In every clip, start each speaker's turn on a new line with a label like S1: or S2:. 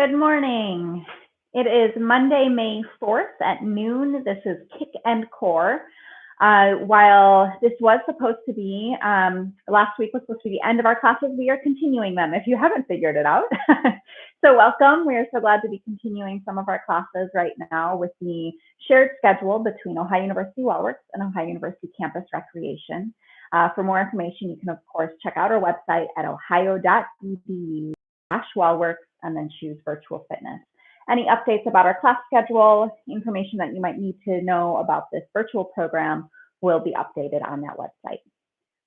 S1: Good morning. It is Monday, May 4th at noon. This is Kick and Core. While this was supposed to be, last week was supposed to be the end of our classes, we are continuing them if you haven't figured it out. So welcome. We are so glad to be continuing some of our classes right now with the shared schedule between Ohio University WellWorks and Ohio University Campus Recreation. For more information, you can of course check out our website at ohio.edu/wellworks and then choose virtual fitness. Any updates about our class schedule, information that you might need to know about this virtual program will be updated on that website.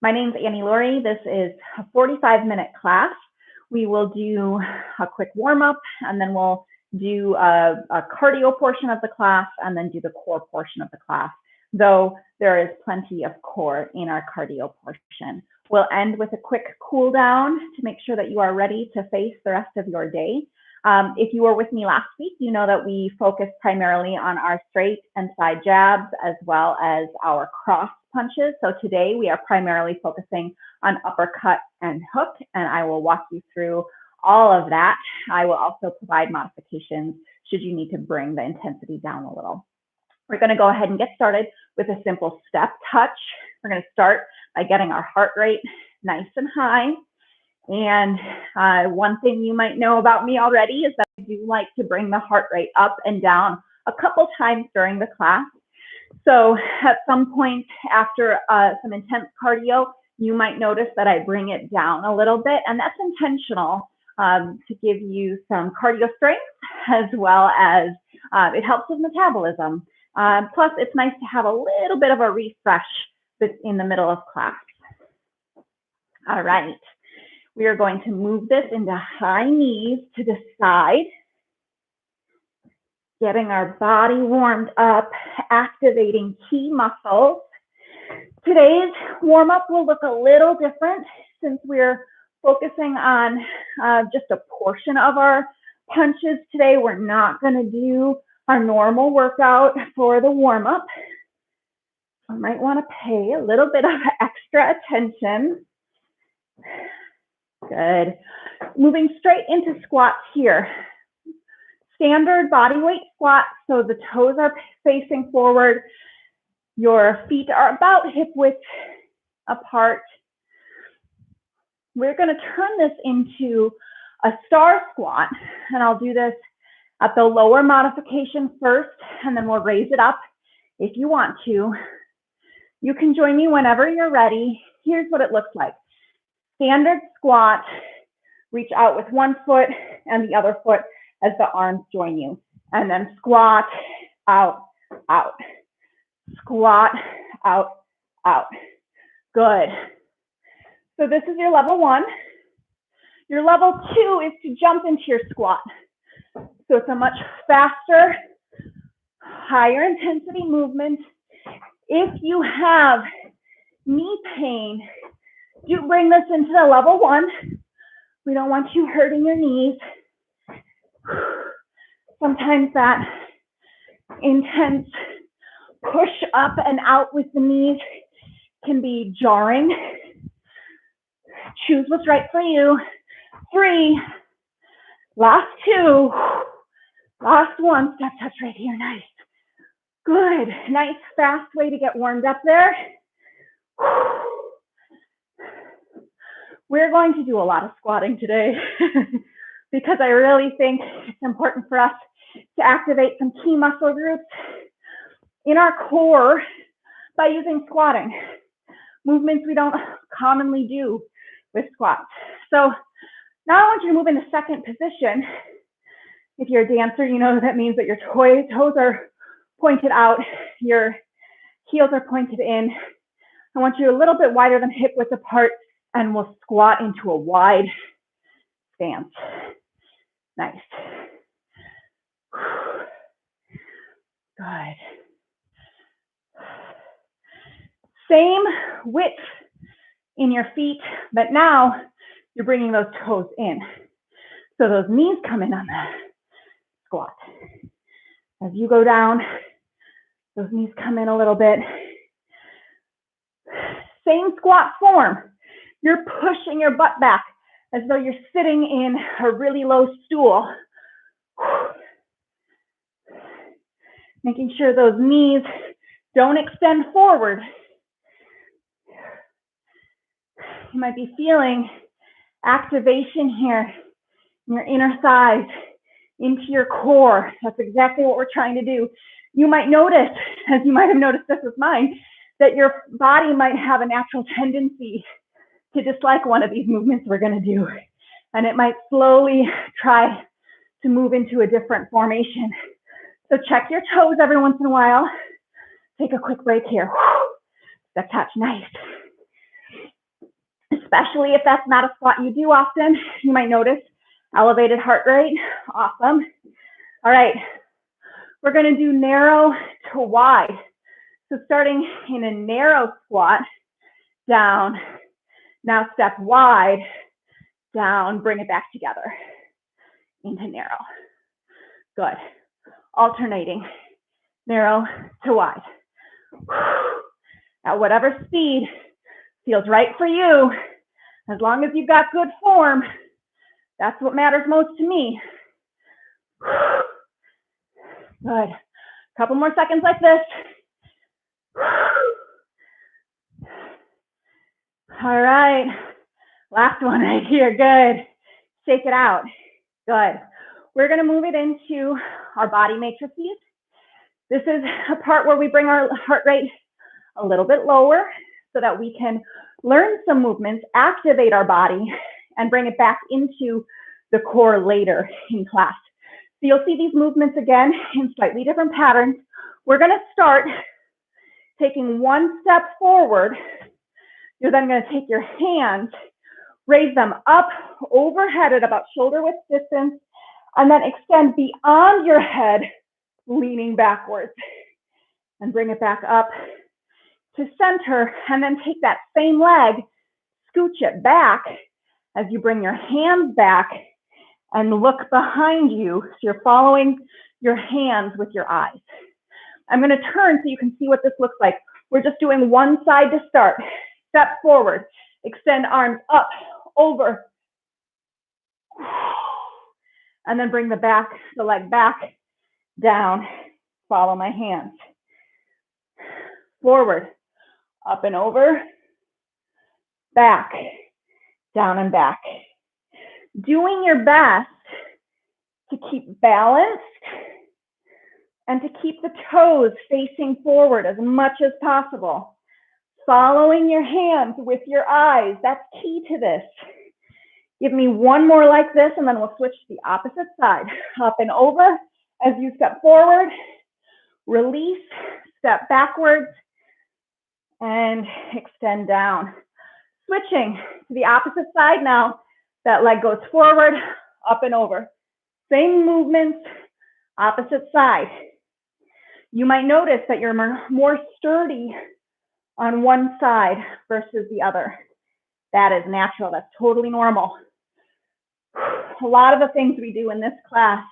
S1: My name is Laurie. This is a 45-minute class. We will do a quick warm-up, and then we'll do a cardio portion of the class, and then do the core portion of the class, though there is plenty of core in our cardio portion. We'll end with a quick cool down to make sure that you are ready to face the rest of your day. If you were with me last week, you know that we focused primarily on our straight and side jabs as well as our cross punches. So today we are primarily focusing on uppercut and hook, and I will walk you through all of that. I will also provide modifications should you need to bring the intensity down a little. We're going to go ahead and get started with a simple step touch. We're going to start by getting our heart rate nice and high. And one thing you might know about me already is that I do like to bring the heart rate up and down a couple times during the class. So at some point after some intense cardio, you might notice that I bring it down a little bit, and that's intentional to give you some cardio strength, as well as it helps with metabolism. Plus, it's nice to have a little bit of a refresh in the middle of class. All right. We are going to move this into high knees to the side, getting our body warmed up, activating key muscles. Today's warm-up will look a little different since we're focusing on just a portion of our punches today. We're not going to do our normal workout for the warm-up. I might want to pay a little bit of extra attention. Good. Moving straight into squats here. Standard body weight squat, so the toes are facing forward. Your feet are about hip width apart. We're going to turn this into a star squat, and I'll do this at the lower modification first, and then we'll raise it up if you want to. You can join me whenever you're ready. Here's what it looks like. Standard squat, reach out with one foot and the other foot as the arms join you. And then squat, out, out. Squat, out, out. Good. So this is your level one. Your level two is to jump into your squat. So it's a much faster, higher intensity movement. If you have knee pain, do bring this into the level one. We don't want you hurting your knees. Sometimes that intense push up and out with the knees can be jarring. Choose what's right for you. 3, last 2, last 1. Step touch right here. Nice. Good. Nice, fast way to get warmed up there. We're going to do a lot of squatting today because I really think it's important for us to activate some key muscle groups in our core by using squatting, movements we don't commonly do with squats. So now I want you to move into second position. If you're a dancer, you know that means that your toes are pointed out, your heels are pointed in. I want you a little bit wider than hip width apart, and we'll squat into a wide stance. Nice. Good. Same width in your feet, but now you're bringing those toes in. So those knees come in on the squat. As you go down, those knees come in a little bit. Same squat form. You're pushing your butt back as though you're sitting in a really low stool. Making sure those knees don't extend forward. You might be feeling activation here in your inner thighs, into your core. That's exactly what we're trying to do. You might notice, as you might have noticed this with mine, that your body might have a natural tendency to dislike one of these movements we're going to do. And it might slowly try to move into a different formation. So check your toes every once in a while. Take a quick break here. That touch, nice. Especially if that's not a squat you do often, you might notice elevated heart rate. Awesome. All right, we're going to do narrow to wide. So starting in a narrow squat, down. Now step wide, down, bring it back together into narrow. Good. Alternating, narrow to wide. At whatever speed feels right for you, as long as you've got good form, that's what matters most to me. Good. Couple more seconds like this. All right. Last one right here. Good. Shake it out. Good. We're going to move it into our body matrices. This is a part where we bring our heart rate a little bit lower so that we can learn some movements, activate our body, and bring it back into the core later in class. So you'll see these movements again in slightly different patterns. We're going to start taking one step forward. You're then going to take your hands, raise them up overhead at about shoulder width distance, and then extend beyond your head, leaning backwards. And bring it back up to center, and then take that same leg, scooch it back as you bring your hands back and look behind you. So you're following your hands with your eyes. I'm going to turn so you can see what this looks like. We're just doing one side to start. Step forward, extend arms up, over, and then bring the leg back, down, follow my hands. Forward, up and over, back, down and back. Doing your best to keep balanced and to keep the toes facing forward as much as possible. Following your hands with your eyes, that's key to this. Give me one more like this, and then we'll switch to the opposite side. Up and over as you step forward, release, step backwards, and extend down. Switching to the opposite side now. That leg goes forward, up and over. Same movements, opposite side. You might notice that you're more sturdy on one side versus the other. That is natural. That's totally normal. A lot of the things we do in this class,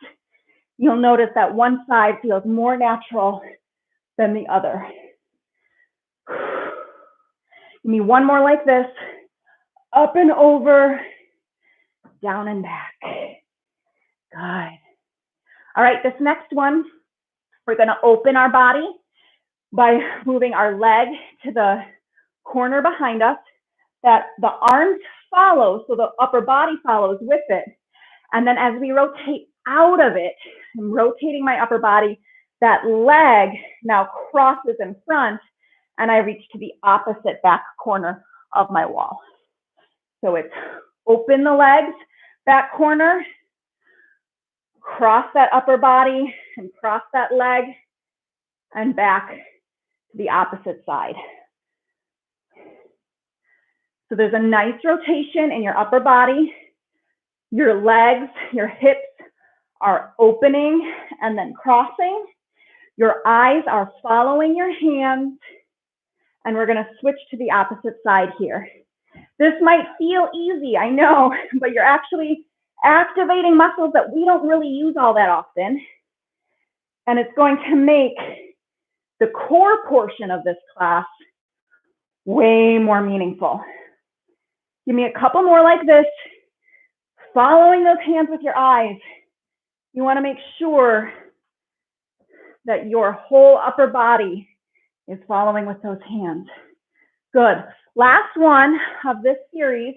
S1: you'll notice that one side feels more natural than the other. Give me one more like this. Up and over, down and back. Good. All right, this next one, we're going to open our body by moving our leg to the corner behind us, that the arms follow, so the upper body follows with it. And then as we rotate out of it, I'm rotating my upper body, that leg now crosses in front, and I reach to the opposite back corner of my wall. So it's open the legs, back corner, cross that upper body, and cross that leg, and back to the opposite side. So there's a nice rotation in your upper body. Your legs, your hips are opening and then crossing. Your eyes are following your hands. And we're going to switch to the opposite side here. This might feel easy, I know, but you're actually activating muscles that we don't really use all that often. And it's going to make the core portion of this class way more meaningful. Give me a couple more like this, following those hands with your eyes. You want to make sure that your whole upper body is following with those hands. Good. Last one of this series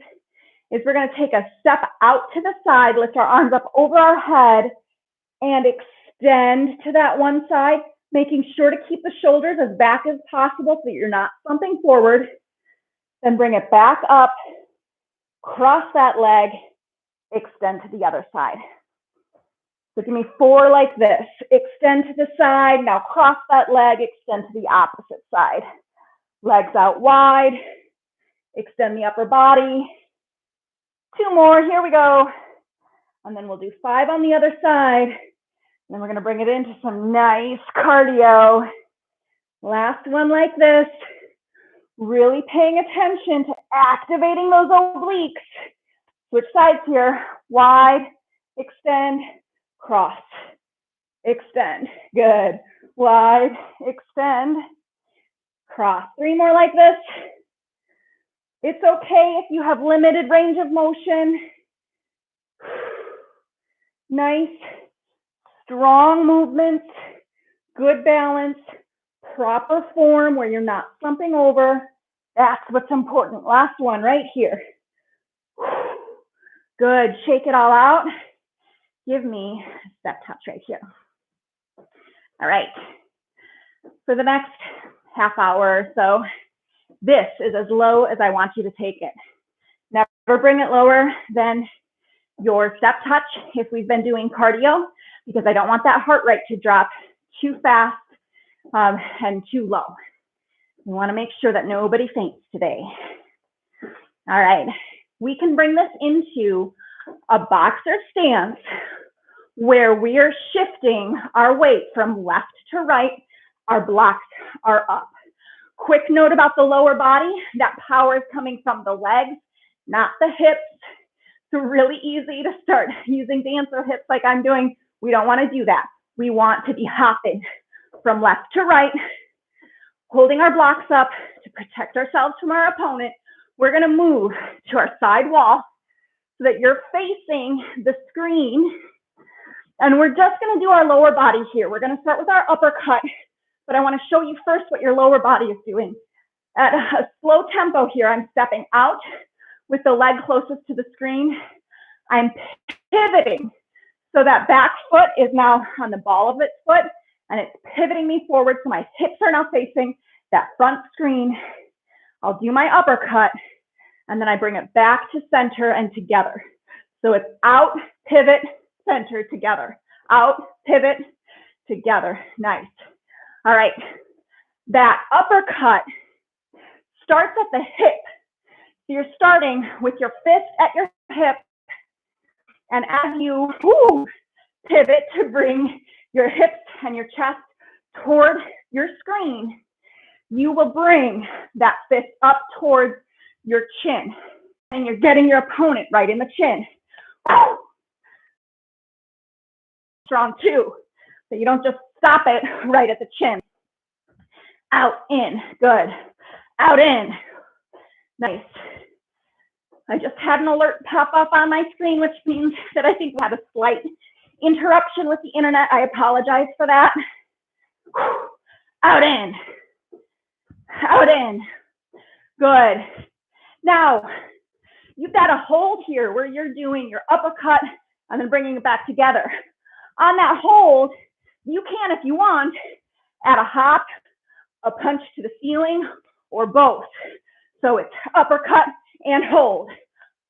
S1: is we're going to take a step out to the side, lift our arms up over our head, and extend to that one side, making sure to keep the shoulders as back as possible so that you're not slumping forward. Then bring it back up, cross that leg, extend to the other side. So give me 4 like this. Extend to the side, now cross that leg, extend to the opposite side. Legs out wide, extend the upper body. 2 more, here we go. And then we'll do 5 on the other side. And then we're gonna bring it into some nice cardio. Last one like this. Really paying attention to activating those obliques. Switch sides here, wide, extend, cross, extend, good. Wide, extend, cross. 3 more like this. It's okay if you have limited range of motion. Nice, strong movements, good balance, proper form where you're not slumping over. That's what's important. Last one right here. Good, shake it all out. Give me a step touch right here. All right, for the next half hour or so, this is as low as I want you to take it. Never bring it lower than your step touch if we've been doing cardio, because I don't want that heart rate to drop too fast and too low. We want to make sure that nobody faints today. All right, we can bring this into a boxer stance where we are shifting our weight from left to right. Our blocks are up. Quick note about the lower body, that power is coming from the legs, not the hips. It's really easy to start using dancer hips like I'm doing. We don't want to do that. We want to be hopping from left to right, holding our blocks up to protect ourselves from our opponent. We're going to move to our side wall so that you're facing the screen. And we're just going to do our lower body here. We're going to start with our uppercut, but I want to show you first what your lower body is doing. At a slow tempo here, I'm stepping out with the leg closest to the screen. I'm pivoting. So that back foot is now on the ball of its foot, and it's pivoting me forward. So my hips are now facing that front screen. I'll do my uppercut, and then I bring it back to center and together. So it's out, pivot, center, together. Out, pivot, together. Nice. All right. That uppercut starts at the hip. So you're starting with your fist at your hip, and as you pivot to bring your hips and your chest toward your screen, you will bring that fist up towards your chin, and you're getting your opponent right in the chin. Strong too, so you don't just stop it right at the chin. Out, in, good. Out, in, nice. I just had an alert pop up on my screen, which means that I think we have a slight interruption with the internet. I apologize for that. Out, in, out, in, good. Now, you've got a hold here where you're doing your uppercut and then bringing it back together. On that hold, you can, if you want, add a hop, a punch to the ceiling, or both. So it's uppercut and hold,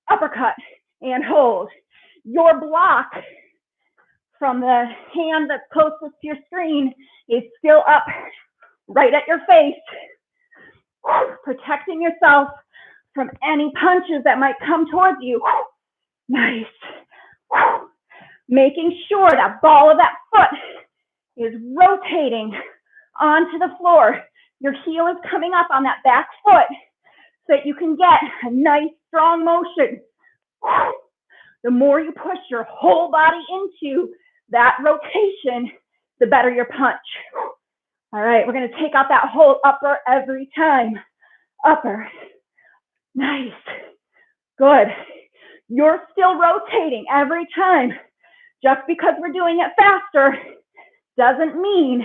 S1: uppercut and hold. Your block from the hand that's closest to your screen is still up right at your face, protecting yourself from any punches that might come towards you. Nice. Making sure that ball of that foot is rotating onto the floor. Your heel is coming up on that back foot so that you can get a nice strong motion. The more you push your whole body into that rotation, the better your punch. All right, we're going to take out that whole upper every time. Upper. Nice. Good. You're still rotating every time. Just because we're doing it faster doesn't mean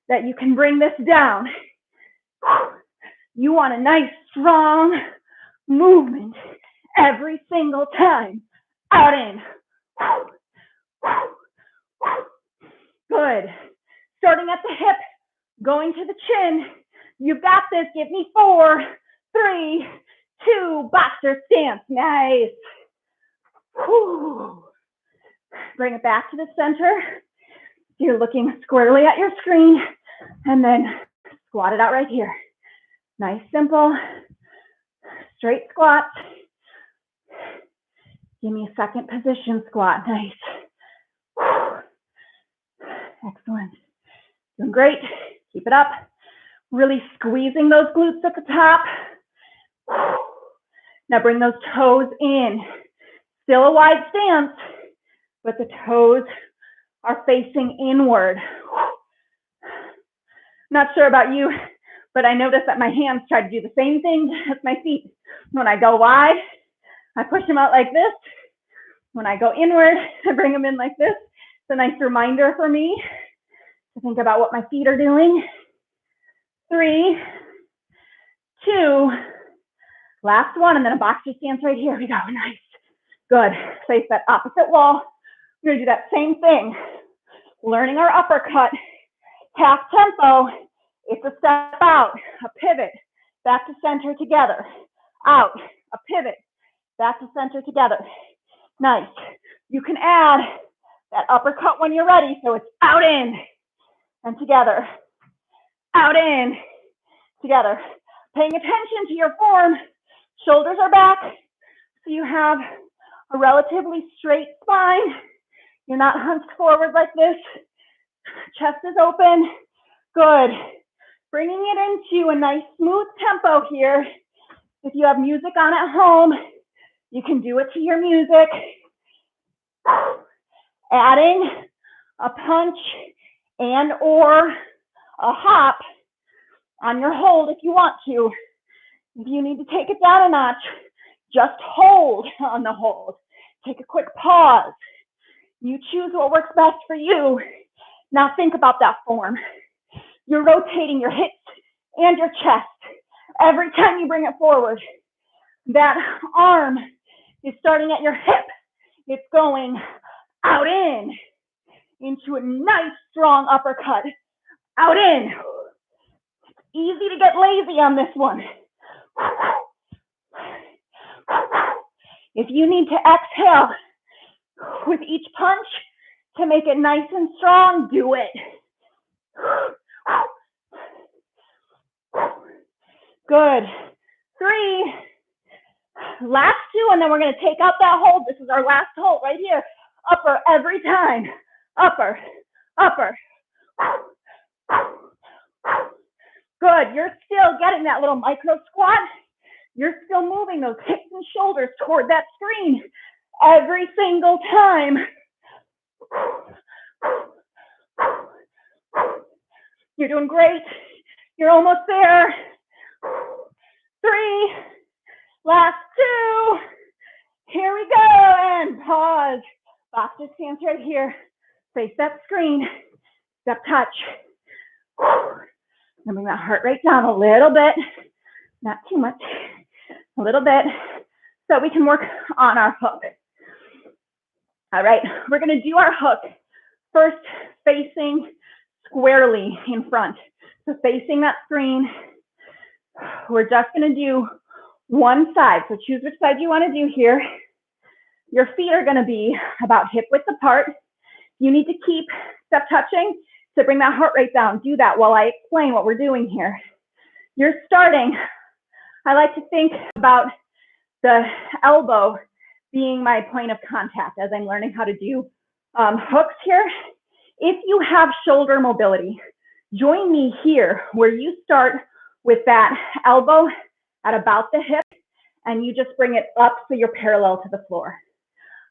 S1: that you can bring this down. You want a nice, strong movement every single time. Out in. Good. Starting at the hip, going to the chin. You've got this. Give me 4, 3, 2, boxer stance. Nice. Whew. Bring it back to the center. You're looking squarely at your screen, and then squat it out right here. Nice, simple, straight squat. Give me a second position squat. Nice. Excellent. Doing great. Keep it up. Really squeezing those glutes at the top. Now bring those toes in. Still a wide stance, but the toes are facing inward. Not sure about you, but I notice that my hands try to do the same thing as my feet. When I go wide, I push them out like this. When I go inward, I bring them in like this. It's a nice reminder for me to think about what my feet are doing. 3, 2, last one, and then a boxer stance right here. We go, nice. Good. Face that opposite wall. We're gonna do that same thing. Learning our uppercut, half tempo. It's a step out, a pivot, back to center together. Out, a pivot, back to center together. Nice. You can add that uppercut when you're ready, so it's out in and together. Out in, together. Paying attention to your form. Shoulders are back, so you have a relatively straight spine. You're not hunched forward like this. Chest is open. Good. Bringing it into a nice smooth tempo here. If you have music on at home, you can do it to your music. Adding a punch and or a hop on your hold if you want to. If you need to take it down a notch, just hold on the hold. Take a quick pause. You choose what works best for you. Now think about that form. You're rotating your hips and your chest every time you bring it forward. That arm is starting at your hip. It's going out in into a nice strong uppercut. Out in. Easy to get lazy on this one. If you need to exhale with each punch to make it nice and strong, do it. Good. 3. Last 2, and then we're going to take out that hold. This is our last hold right here. Upper every time. Upper, upper. Good. You're still getting that little micro squat. You're still moving those hips and shoulders toward that screen every single time. You're doing great. You're almost there. 3, last 2. Here we go, and pause. Boxer stance right here. Face that screen. Step touch. And bring that heart rate down a little bit. Not too much. A little bit. So we can work on our hook. All right, we're going to do our hook first facing squarely in front. So facing that screen. We're just going to do one side. So choose which side you want to do here. Your feet are going to be about hip width apart. You need to keep step touching to bring that heart rate down. Do that while I explain what we're doing here. You're starting. I like to think about the elbow being my point of contact as I'm learning how to do hooks here. If you have shoulder mobility, join me here where you start with that elbow at about the hip and you just bring it up so you're parallel to the floor.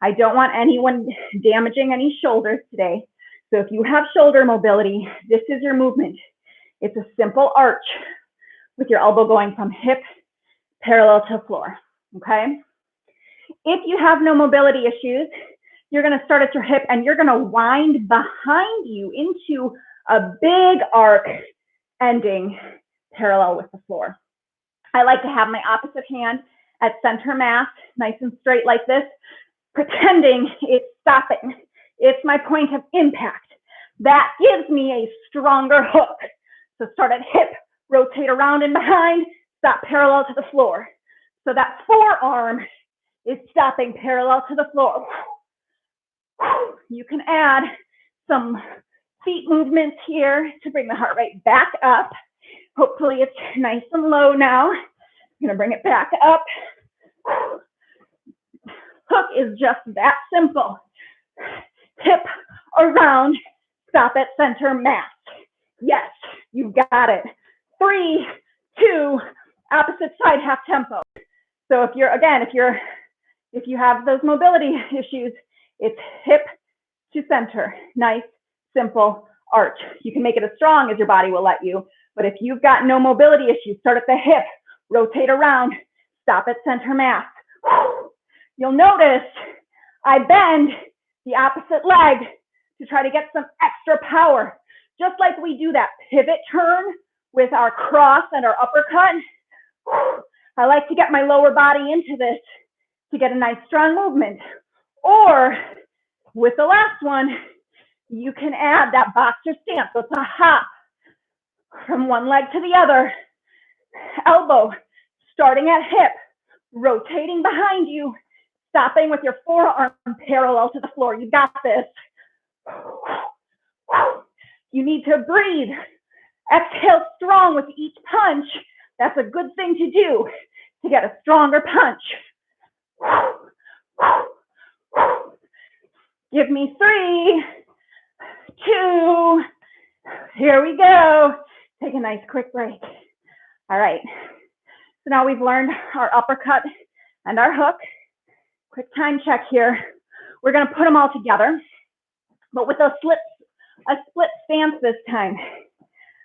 S1: I don't want anyone damaging any shoulders today. So if you have shoulder mobility, this is your movement. It's a simple arch with your elbow going from hip parallel to floor, okay? If you have no mobility issues, you're gonna start at your hip and you're gonna wind behind you into a big arc ending parallel with the floor. I like to have my opposite hand at center mass, nice and straight like this, pretending it's stopping. It's my point of impact. That gives me a stronger hook. So start at hip, rotate around and behind, stop parallel to the floor. So that forearm is stopping parallel to the floor. You can add some feet movements here to bring the heart rate back up. Hopefully it's nice and low now. I'm gonna bring it back up. Hook is just that simple. Hip around, stop at center mass. Yes, you got it. 3, 2, opposite side half tempo. So if you have those mobility issues, it's hip to center. Nice, simple arch. You can make it as strong as your body will let you, but if you've got no mobility issues, start at the hip, rotate around, stop at center mass. You'll notice I bend the opposite leg to try to get some extra power. Just like we do that pivot turn with our cross and our uppercut, I like to get my lower body into this to get a nice strong movement. Or with the last one, you can add that boxer stance. So it's a hop from one leg to the other. Elbow starting at hip, rotating behind you, stopping with your forearm parallel to the floor. You got this. You need to breathe. Exhale strong with each punch. That's a good thing to do to get a stronger punch. Give me 3, 2, here we go. Take a nice quick break. All right, so now we've learned our uppercut and our hook. Quick time check here. We're gonna put them all together, but with a split stance this time.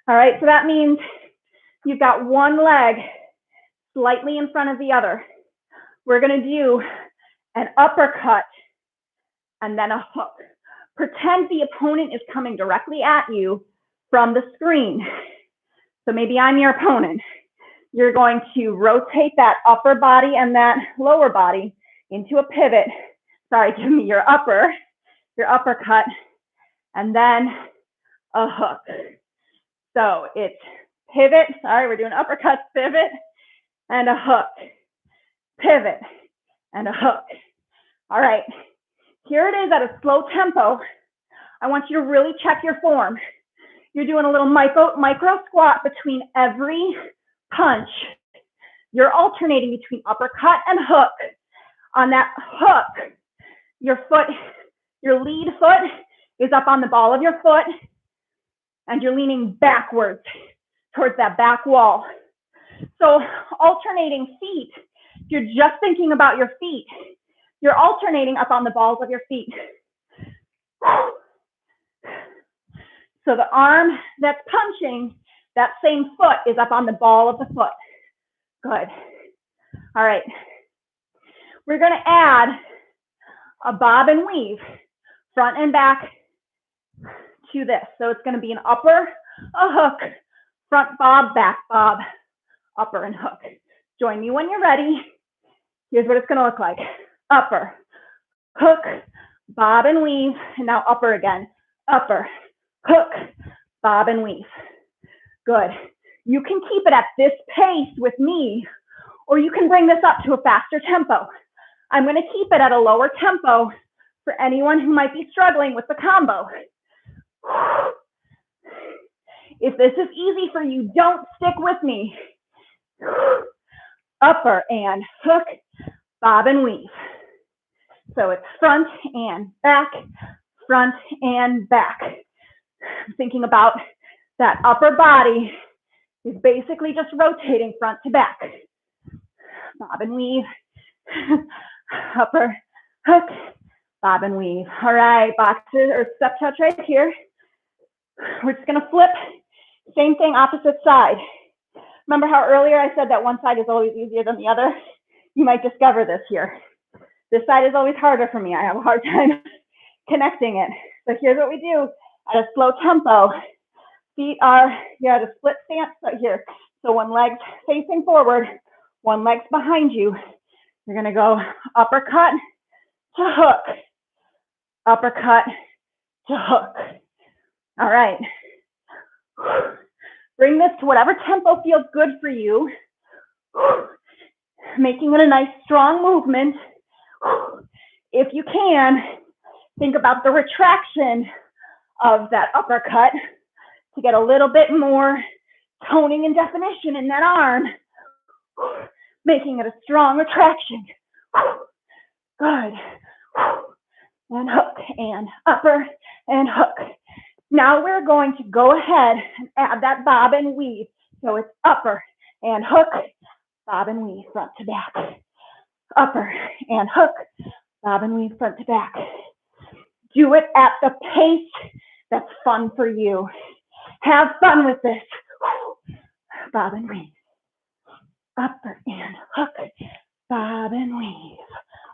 S1: All right, so that means you've got one leg slightly in front of the other. We're gonna do an uppercut and then a hook. Pretend the opponent is coming directly at you from the screen. So maybe I'm your opponent. You're going to rotate that upper body and that lower body into a pivot. Sorry, give me your uppercut, and then a hook. So it's pivot, sorry, we're doing uppercut, pivot, and a hook. Pivot, and a hook. All right, here it is at a slow tempo. I want you to really check your form. You're doing a little micro squat between every punch. You're alternating between uppercut and hook. On that hook, your lead foot is up on the ball of your foot, and you're leaning backwards towards that back wall. So alternating feet, if you're just thinking about your feet, you're alternating up on the balls of your feet. So the arm that's punching, that same foot is up on the ball of the foot. Good. All right. We're going to add a bob and weave, front and back to this. So it's going to be an upper, a hook, front bob, back bob, upper and hook. Join me when you're ready. Here's what it's going to look like. Upper, hook, bob and weave, and now upper again. Upper, hook, bob and weave. Good. You can keep it at this pace with me, or you can bring this up to a faster tempo. I'm going to keep it at a lower tempo for anyone who might be struggling with the combo. If this is easy for you, don't stick with me. Upper and hook, bob and weave. So it's front and back, front and back. Thinking about that upper body is basically just rotating front to back. Bob and weave, upper, hook, bob and weave. All right, boxes or step touch right here. We're just gonna flip, same thing, opposite side. Remember how earlier I said that one side is always easier than the other? You might discover this here. This side is always harder for me. I have a hard time connecting it. So here's what we do at a slow tempo. Feet are, you're at a split stance right here. So one leg's facing forward, one leg's behind you. You're gonna go uppercut to hook, uppercut to hook. All right. Bring this to whatever tempo feels good for you. Making it a nice strong movement. If you can, think about the retraction of that uppercut to get a little bit more toning and definition in that arm, making it a strong retraction. Good. And hook and upper and hook. Now we're going to go ahead and add that bob and weave. So it's upper and hook, bob and weave front to back. Upper and hook, bob and weave front to back. Do it at the pace that's fun for you. Have fun with this. Bob and weave. Upper and hook, bob and weave.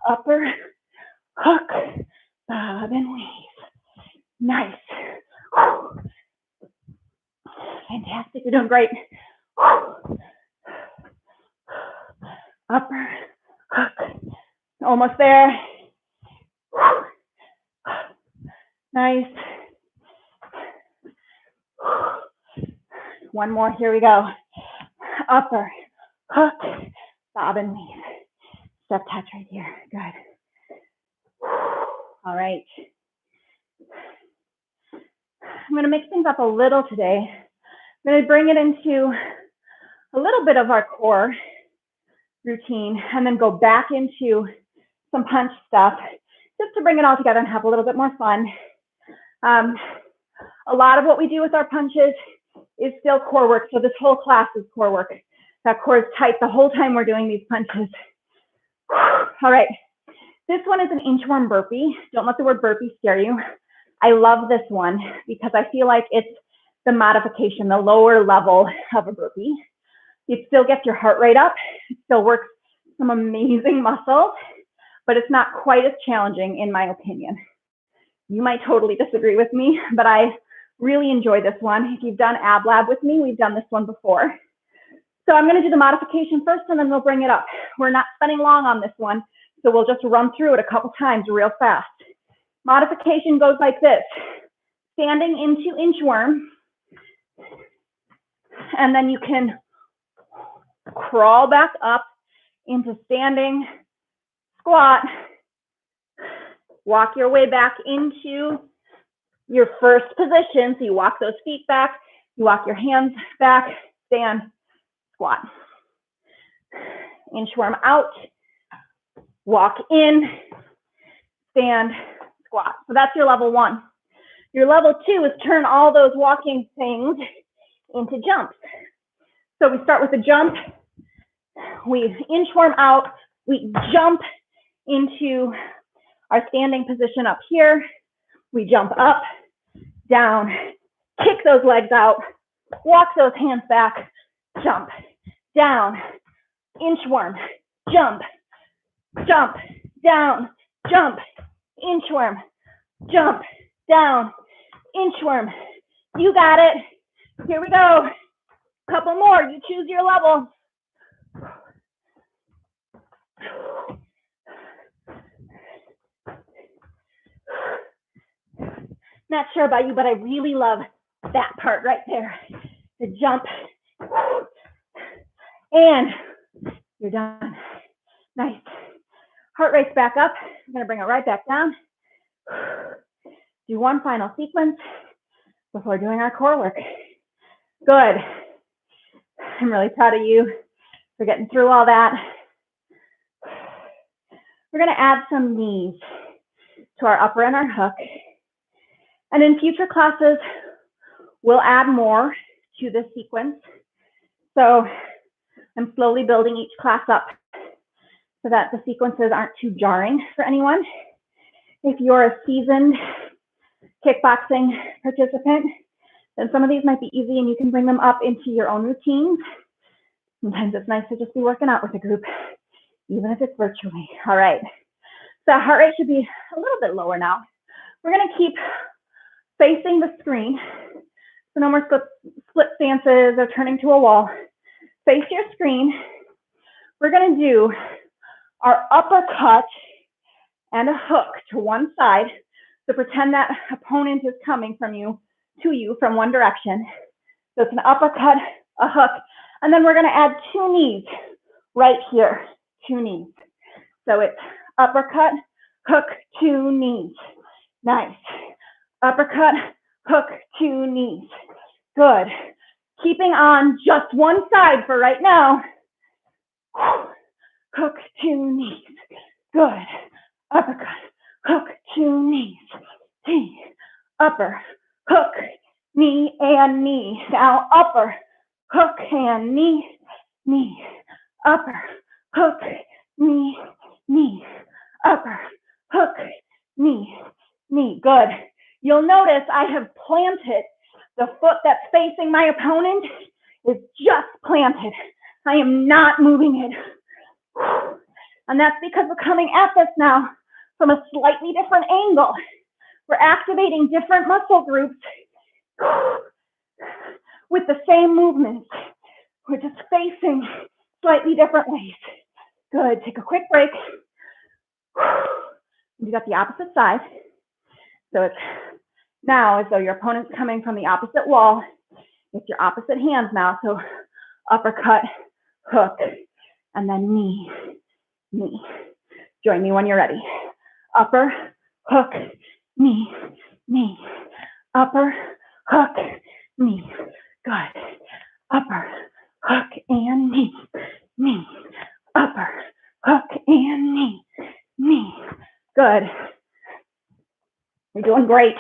S1: Upper, hook, bob and weave. Nice. Fantastic. You're doing great. Upper, hook. Almost there. Nice. One more. Here we go. Upper, hook, bob and weave. Step touch right here. Good. All right. I'm going to mix things up a little today. I'm going to bring it into a little bit of our core routine and then go back into some punch stuff just to bring it all together and have a little bit more fun. A lot of what we do with our punches is still core work. So this whole class is core work. That core is tight the whole time we're doing these punches. All right. This one is an inchworm burpee. Don't let the word burpee scare you. I love this one because I feel like it's the modification, the lower level of a burpee. It still gets your heart rate up. It still works some amazing muscles, but it's not quite as challenging in my opinion. You might totally disagree with me, but I really enjoy this one. If you've done Ab Lab with me, we've done this one before. So I'm going to do the modification first and then we'll bring it up. We're not spending long on this one, so we'll just run through it a couple times real fast. Modification goes like this. Standing into inchworm, and then you can crawl back up into standing squat. Walk your way back into your first position. So you walk those feet back, you walk your hands back, stand, squat. Inchworm out, walk in, stand, squat. So that's your level one. Your level two is turn all those walking things into jumps. So we start with a jump, we inchworm out, we jump into our standing position up here, we jump up, down, kick those legs out, walk those hands back, jump, down, inchworm, jump, jump, down, jump, inchworm, jump, down, inchworm. You got it. Here we go. Couple more. You choose your level. Not sure about you, but I really love that part right there. The jump. And you're done. Nice. Heart rate's back up. I'm going to bring it right back down. Do one final sequence before doing our core work. Good. I'm really proud of you for getting through all that. We're going to add some knees to our upper and our hook. And in future classes, we'll add more to this sequence. So I'm slowly building each class up so that the sequences aren't too jarring for anyone. If you're a seasoned kickboxing participant, then some of these might be easy and you can bring them up into your own routines. Sometimes it's nice to just be working out with a group, even if it's virtually. All right, So heart rate should be a little bit lower now. We're gonna keep facing the screen. So no more split stances or turning to a wall. Face your screen. We're gonna do our uppercut and a hook to one side. So pretend that opponent is coming from you to you from one direction. So it's an uppercut, a hook, and then we're gonna add 2 knees right here, 2 knees. So it's uppercut, hook, 2 knees. Nice. Uppercut, hook, 2 knees. Good. Keeping on just one side for right now. Hook, 2 knees. Good. Uppercut, hook, 2 knees. Knee, upper, hook, knee, and knee. Now upper, hook, and knee, knee. Upper, hook, knee, knee. Upper, hook, knee, knee. Good. You'll notice I have planted. The foot that's facing my opponent is just planted. I am not moving it. And that's because we're coming at this now from a slightly different angle. We're activating different muscle groups with the same movements. We're just facing slightly different ways. Good. Take a quick break. You got the opposite side. So it's now as though your opponent's coming from the opposite wall. It's your opposite hands now. So uppercut, hook, and then knee, knee. Join me when you're ready. Upper, hook, knee, knee. Upper, hook, knee. Good. Upper, hook, and knee, knee. Upper, hook, and knee, knee. Good. You're doing great.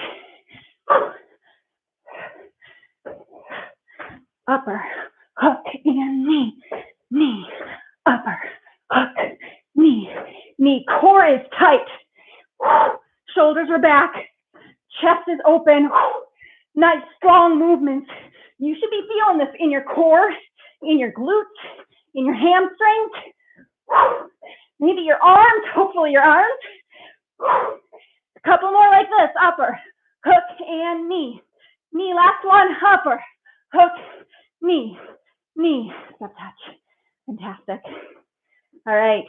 S1: Upper, hook, and knee, knee. Upper, hook, knee, knee. Core is tight. Shoulders are back. Chest is open. Nice, strong movements. You should be feeling this in your core, in your glutes, in your hamstrings. Maybe your arms, hopefully your arms. A couple more like this. Upper, hook, and knee. Knee, last one. Upper, hook, knee, knee. Step touch. Fantastic. All right.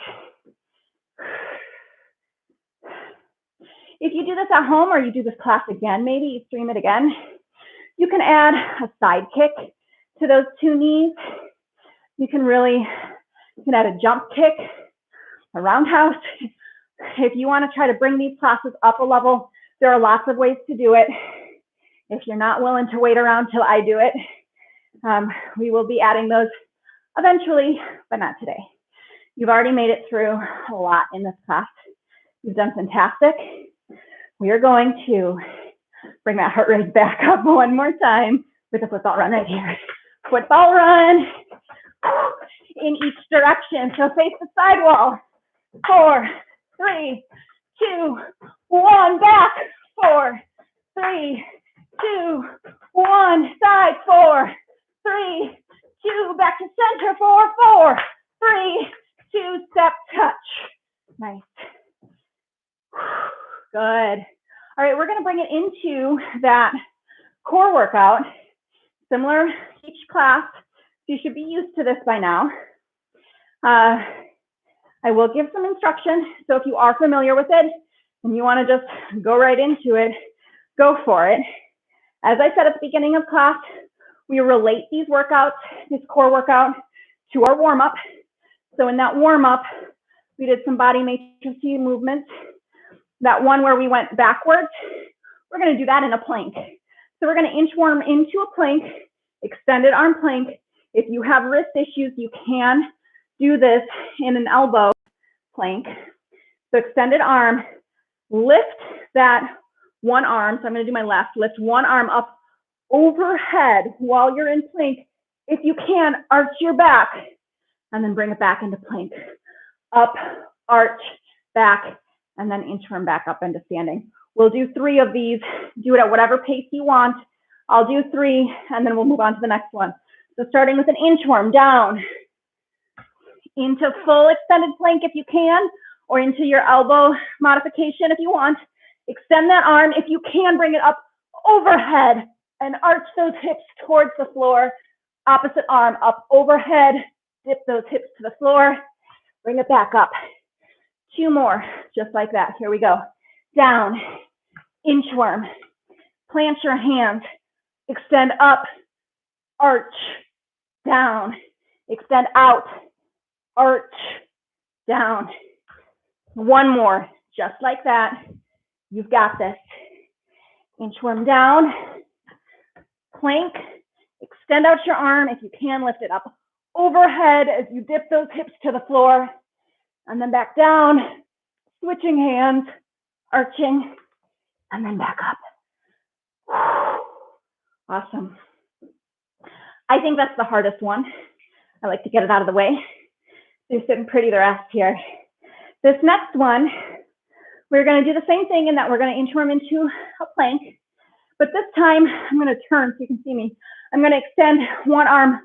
S1: If you do this at home or you do this class again, maybe you stream it again, you can add a side kick to those 2 knees. You can add a jump kick, a roundhouse. If you want to try to bring these classes up a level, there are lots of ways to do it. If you're not willing to wait around till I do it, we will be adding those eventually, but not today. You've already made it through a lot in this class. You've done fantastic. We are going to bring that heart rate back up one more time with a football run right here. Football run in each direction. So face the side wall. 4, 3, 2, 1, back. 4, 3, 2, 1, side. 4, 3, 2, back to center. 4, 4, 3, 2, step touch. Nice. Good. All right, we're going to bring it into that core workout, similar to each class. You should be used to this by now. I will give some instruction, so if you are familiar with it and you want to just go right into it, go for it. As I said at the beginning of class, we relate these workouts, this core workout, to our warm-up. So in that warm-up, we did some body matrix movements. That one where we went backwards, we're going to do that in a plank. So we're going to inchworm into a plank, extended arm plank. If you have wrist issues, you can do this in an elbow plank. So extended arm, lift that one arm. So I'm going to do my left, lift one arm up overhead while you're in plank. If you can, arch your back and then bring it back into plank. Up, arch, back, and then inchworm back up into standing. We'll do 3 of these. Do it at whatever pace you want. I'll do 3, and then we'll move on to the next one. So starting with an inchworm, down into full extended plank if you can, or into your elbow modification if you want. Extend that arm. If you can, bring it up overhead and arch those hips towards the floor. Opposite arm up overhead. Dip those hips to the floor. Bring it back up. 2 more, just like that. Here we go. Down, inchworm. Plant your hands. Extend up, arch, down. Extend out, arch, down. 1 more, just like that. You've got this. Inchworm down, plank. Extend out your arm. If you can, lift it up overhead as you dip those hips to the floor. And then back down, switching hands, arching, and then back up. Awesome. I think that's the hardest one. I like to get it out of the way. They're sitting pretty the rest here. This next one, we're going to do the same thing in that we're going to inchworm into a plank. But this time, I'm going to turn so you can see me. I'm going to extend one arm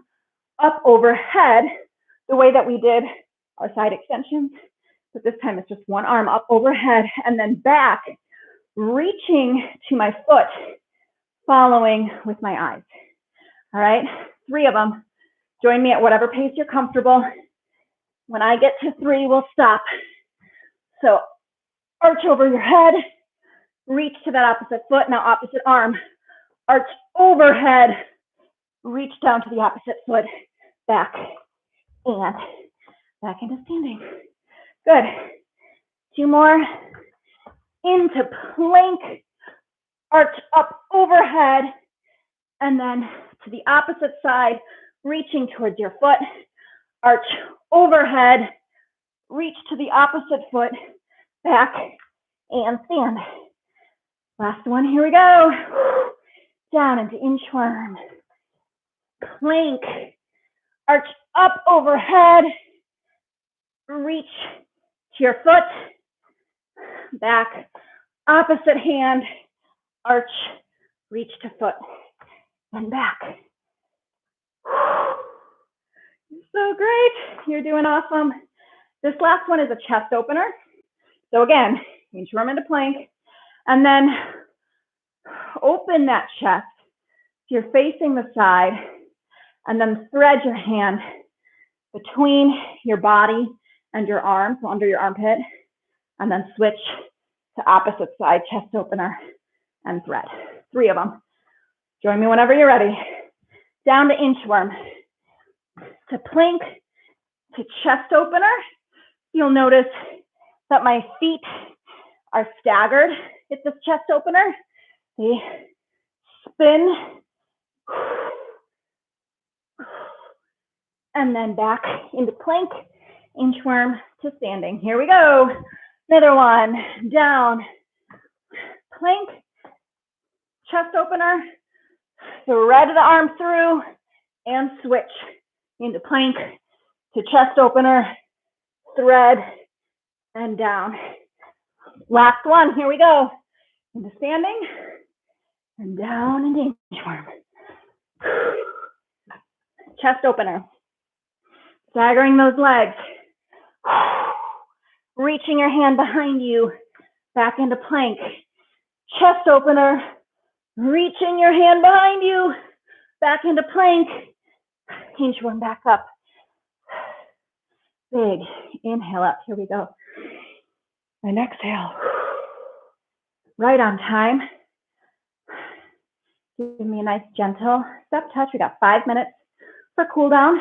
S1: up overhead the way that we did our side extensions. But this time, it's just one arm up overhead and then back, reaching to my foot, following with my eyes. All right, 3 of them. Join me at whatever pace you're comfortable. When I get to 3, we'll stop. So arch over your head, reach to that opposite foot, now opposite arm. Arch overhead, reach down to the opposite foot, back, and back into standing. Good. 2 more. Into plank, arch up overhead, and then to the opposite side, reaching towards your foot, arch overhead, reach to the opposite foot, back, and stand. Last one, here we go. Down into inchworm. Plank, arch up overhead, reach to your foot, back, opposite hand, arch, reach to foot, and back. So great, you're doing awesome. This last one is a chest opener. So again, inchworm into plank, and then open that chest so you're facing the side, and then thread your hand between your body and your arm, so under your armpit, and then switch to opposite side chest opener and thread. 3 of them. Join me whenever you're ready. Down to inchworm. To plank, to chest opener. You'll notice that my feet are staggered at this chest opener. They spin. And then back into plank, inchworm to standing. Here we go. Another one. Down, plank, chest opener, thread the arm through, and switch into plank to chest opener, thread, and down. Last one. Here we go. Into standing, and down into inchworm. Chest opener. Staggering those legs. Reaching your hand behind you, back into plank. Chest opener. Reaching your hand behind you, back into plank. Inchworm back up. Big inhale up. Here we go. And exhale. Right on time. Give me a nice gentle step touch. We got 5 minutes for cool down.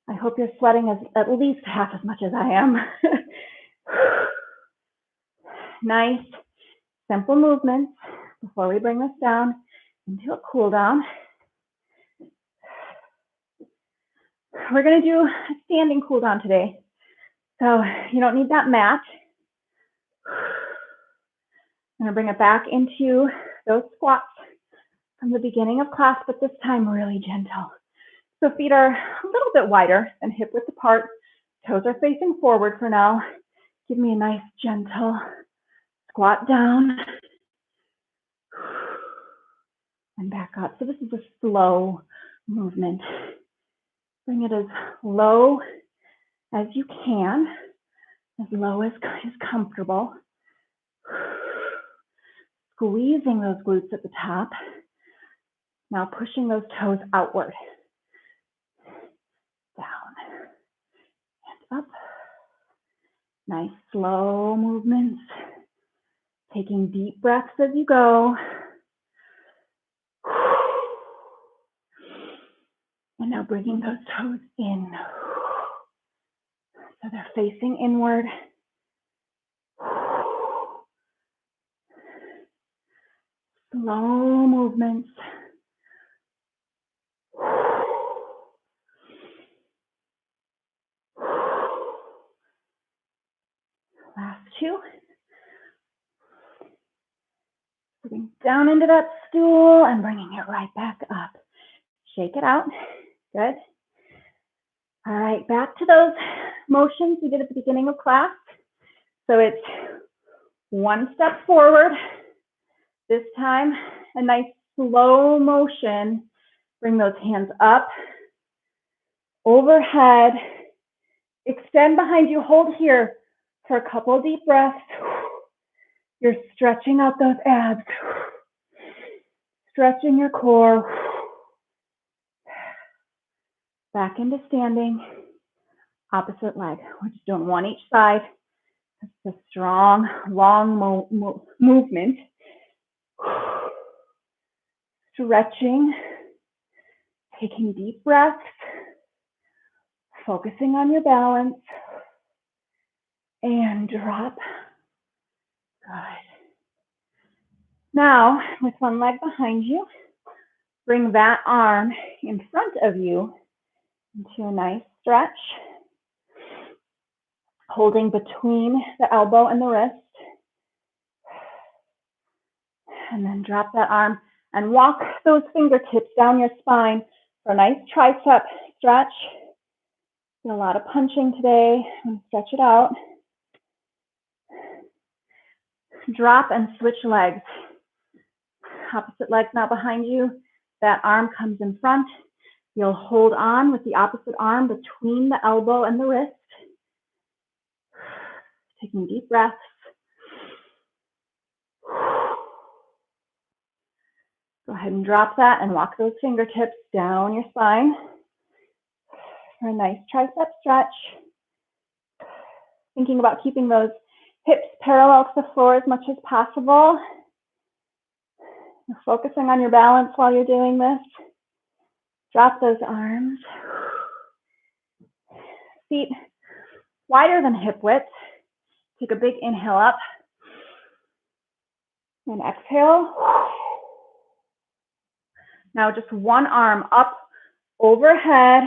S1: I hope you're sweating at least half as much as I am. Nice, simple movements before we bring this down into a cool down. We're going to do a standing cool down today. So you don't need that mat. I'm going to bring it back into those squats from the beginning of class, but this time really gentle. So feet are a little bit wider and hip width apart. Toes are facing forward for now. Give me a nice gentle squat down and back up. So this is a slow movement. Bring it as low as you can, as low as is comfortable. Squeezing those glutes at the top. Now pushing those toes outward. Down and up. Nice slow movements. Taking deep breaths as you go. And now bringing those toes in. So they're facing inward. Slow movements. Last two. Sitting down into that stool and bringing it right back up. Shake it out. Good. All right, back to those motions we did at the beginning of class. So it's one step forward. This time, a nice slow motion. Bring those hands up, overhead. Extend behind you. Hold here for a couple deep breaths. You're stretching out those abs. Stretching your core. Back into standing. Opposite leg. We're just doing one each side. It's a strong, long movement. Stretching. Taking deep breaths. Focusing on your balance. And drop. Good. Now, with one leg behind you, bring that arm in front of you into a nice stretch. Holding between the elbow and the wrist. And then drop that arm and walk those fingertips down your spine for a nice tricep stretch. Did a lot of punching today. I'm gonna stretch it out. Drop and switch legs. Opposite leg now behind you. That arm comes in front. You'll hold on with the opposite arm between the elbow and the wrist. Taking deep breaths. Go ahead and drop that and walk those fingertips down your spine for a nice tricep stretch. Thinking about keeping those hips parallel to the floor as much as possible. You're focusing on your balance while you're doing this. Drop those arms. Feet wider than hip width. Take a big inhale up. And exhale. Now just one arm up overhead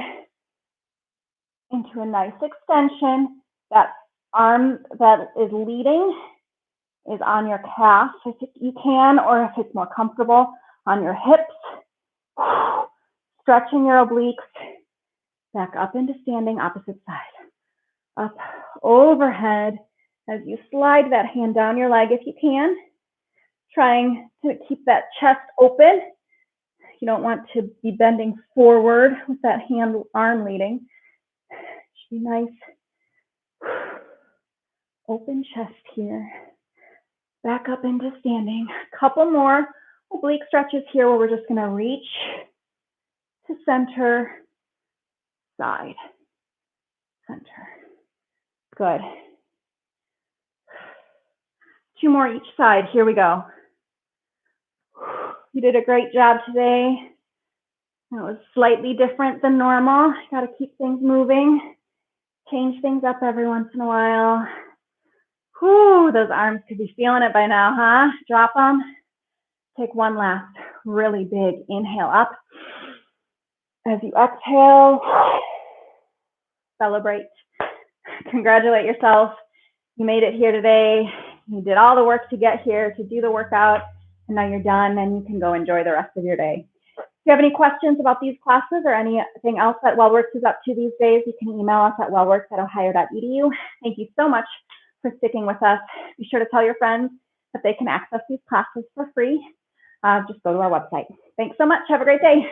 S1: into a nice extension. That arm that is leading is on your calf if you can, or if it's more comfortable, on your hips. Stretching your obliques. Back up into standing, opposite side. Up overhead as you slide that hand down your leg if you can. Trying to keep that chest open. You don't want to be bending forward with that arm leading. Should be nice. Open chest here. Back up into standing. Couple more oblique stretches here where we're just going to reach to center, side, center. Good. Two more each side. Here we go. You did a great job today. That was slightly different than normal. Got to keep things moving. Change things up every once in a while. Whew, those arms could be feeling it by now, huh? Drop them. Take one last really big inhale up. As you exhale, celebrate. Congratulate yourself. You made it here today. You did all the work to get here, to do the workout, and now you're done and you can go enjoy the rest of your day. If you have any questions about these classes or anything else that WellWorks is up to these days, you can email us at wellworks@ohio.edu. Thank you so much for sticking with us. Be sure to tell your friends that they can access these classes for free. Just go to our website. Thanks so much. Have a great day.